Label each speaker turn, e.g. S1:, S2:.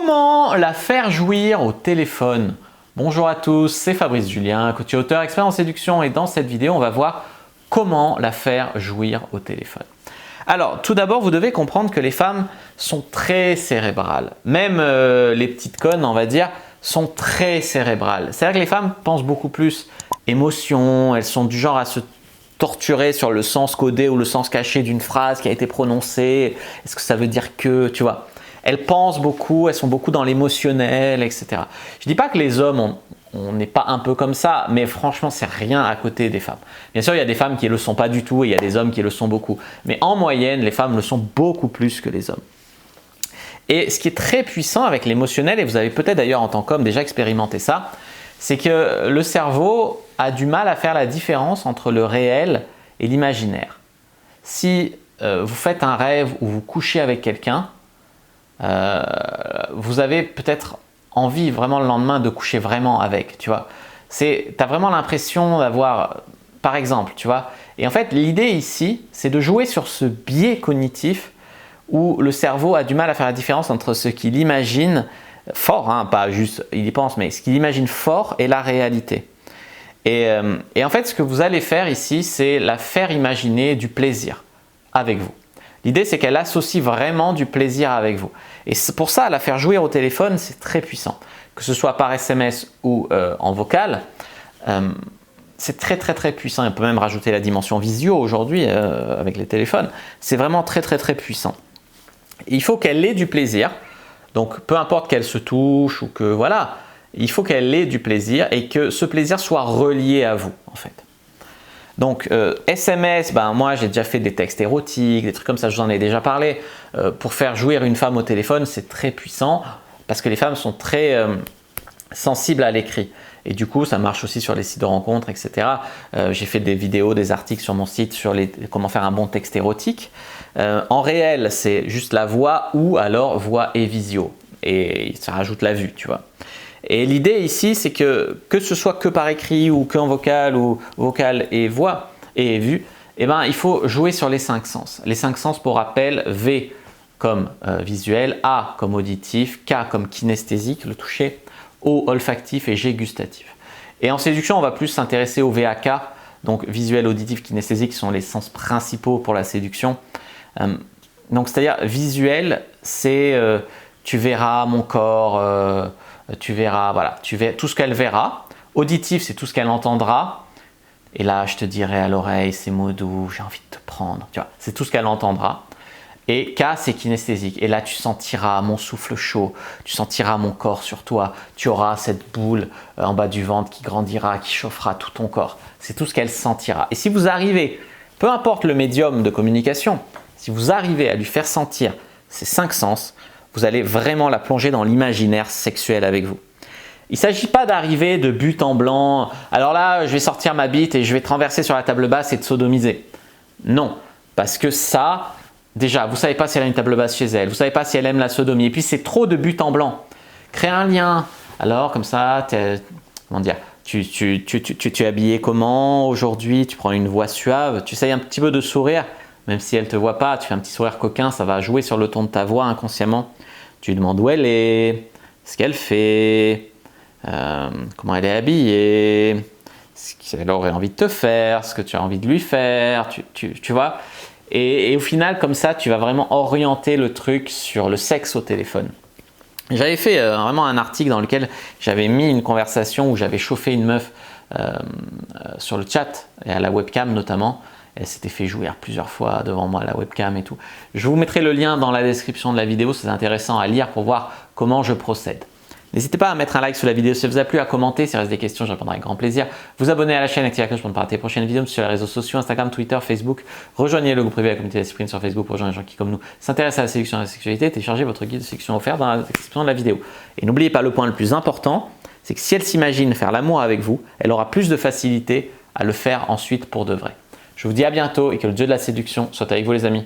S1: Comment la faire jouir au téléphone? Bonjour à tous, c'est Fabrice Julien, coach et auteur expert en séduction, et dans cette vidéo, on va voir comment la faire jouir au téléphone. Alors, tout d'abord, vous devez comprendre que les femmes sont très cérébrales. Même les petites connes, on va dire, sont très cérébrales. C'est-à-dire que les femmes pensent beaucoup plus émotion, elles sont du genre à se torturer sur le sens codé ou le sens caché d'une phrase qui a été prononcée. Est-ce que ça veut dire que, tu vois? Elles pensent beaucoup, elles sont beaucoup dans l'émotionnel, etc. Je ne dis pas que les hommes, on n'est pas un peu comme ça, mais franchement, c'est rien à côté des femmes. Bien sûr, il y a des femmes qui ne le sont pas du tout et il y a des hommes qui le sont beaucoup. Mais en moyenne, les femmes le sont beaucoup plus que les hommes. Et ce qui est très puissant avec l'émotionnel, et vous avez peut-être d'ailleurs en tant qu'homme déjà expérimenté ça, c'est que le cerveau a du mal à faire la différence entre le réel et l'imaginaire. Si vous faites un rêve ou vous couchez avec quelqu'un, vous avez peut-être envie vraiment le lendemain de coucher vraiment avec, tu vois. Tu as vraiment l'impression d'avoir, par exemple, tu vois. Et en fait, l'idée ici, c'est de jouer sur ce biais cognitif où le cerveau a du mal à faire la différence entre ce qu'il imagine fort, hein, pas juste il y pense, mais ce qu'il imagine fort et la réalité. Et en fait, ce que vous allez faire ici, c'est la faire imaginer du plaisir avec vous. L'idée, c'est qu'elle associe vraiment du plaisir avec vous. Et pour ça, la faire jouir au téléphone, c'est très puissant. Que ce soit par SMS ou en vocal, c'est très puissant. On peut même rajouter la dimension visio aujourd'hui avec les téléphones. C'est vraiment très puissant. Et il faut qu'elle ait du plaisir. Donc, peu importe qu'elle se touche ou que voilà, il faut qu'elle ait du plaisir et que ce plaisir soit relié à vous, en fait. Donc, SMS, moi j'ai déjà fait des textes érotiques, des trucs comme ça, je vous en ai déjà parlé. Pour faire jouir une femme au téléphone, c'est très puissant parce que les femmes sont très sensibles à l'écrit. Et du coup, ça marche aussi sur les sites de rencontres, etc. J'ai fait des vidéos, des articles sur mon site sur comment faire un bon texte érotique. En réel, c'est juste la voix ou alors voix et visio. Et ça rajoute la vue, tu vois. Et l'idée ici, c'est que ce soit que par écrit ou qu'en vocal ou vocal et voix et vue, il faut jouer sur les 5 sens. Les 5 sens, pour rappel, V comme visuel, A comme auditif, K comme kinesthésique, le toucher, O olfactif et G gustatif. Et en séduction, on va plus s'intéresser au VAK, donc visuel, auditif, kinesthésique sont les sens principaux pour la séduction. Donc c'est-à-dire visuel, c'est tu verras mon corps, tu verras, voilà, tout ce qu'elle verra. Auditif, c'est tout ce qu'elle entendra. Et là, je te dirai à l'oreille ces mots doux, j'ai envie de te prendre. Tu vois, c'est tout ce qu'elle entendra. Et K, c'est kinesthésique. Et là, tu sentiras mon souffle chaud, tu sentiras mon corps sur toi. Tu auras cette boule en bas du ventre qui grandira, qui chauffera tout ton corps. C'est tout ce qu'elle sentira. Et si vous arrivez, peu importe le médium de communication, si vous arrivez à lui faire sentir ces 5 sens, vous allez vraiment la plonger dans l'imaginaire sexuel avec vous. Il ne s'agit pas d'arriver de but en blanc. Alors là, je vais sortir ma bite et je vais te renverser sur la table basse et te sodomiser. Non, parce que ça, déjà, vous ne savez pas si elle a une table basse chez elle. Vous ne savez pas si elle aime la sodomie. Et puis, c'est trop de but en blanc. Créez un lien. Alors, comme ça, comment dire, tu es habillé comment aujourd'hui? Tu prends une voix suave. Tu essayes un petit peu de sourire. Même si elle ne te voit pas, tu fais un petit sourire coquin, ça va jouer sur le ton de ta voix inconsciemment. Tu lui demandes où elle est, ce qu'elle fait, comment elle est habillée, ce qu'elle aurait envie de te faire, ce que tu as envie de lui faire, tu vois. Et au final, comme ça, tu vas vraiment orienter le truc sur le sexe au téléphone. J'avais fait vraiment un article dans lequel j'avais mis une conversation où j'avais chauffé une meuf sur le chat et à la webcam notamment. Elle s'était fait jouir plusieurs fois devant moi à la webcam et tout. Je vous mettrai le lien dans la description de la vidéo, c'est intéressant à lire pour voir comment je procède. N'hésitez pas à mettre un like sur la vidéo si ça vous a plu, à commenter, s'il reste des questions, je répondrai avec grand plaisir. Vous abonner à la chaîne, activer la cloche pour ne pas rater les prochaines vidéos sur les réseaux sociaux, Instagram, Twitter, Facebook. Rejoignez le groupe privé, la communauté d'Esprint sur Facebook pour rejoindre les gens qui, comme nous, s'intéressent à la séduction et à la sexualité. Téléchargez votre guide de séduction offert dans la description de la vidéo. Et n'oubliez pas le point le plus important, c'est que si elle s'imagine faire l'amour avec vous, elle aura plus de facilité à le faire ensuite pour de vrai. Je vous dis à bientôt et que le dieu de la séduction soit avec vous les amis.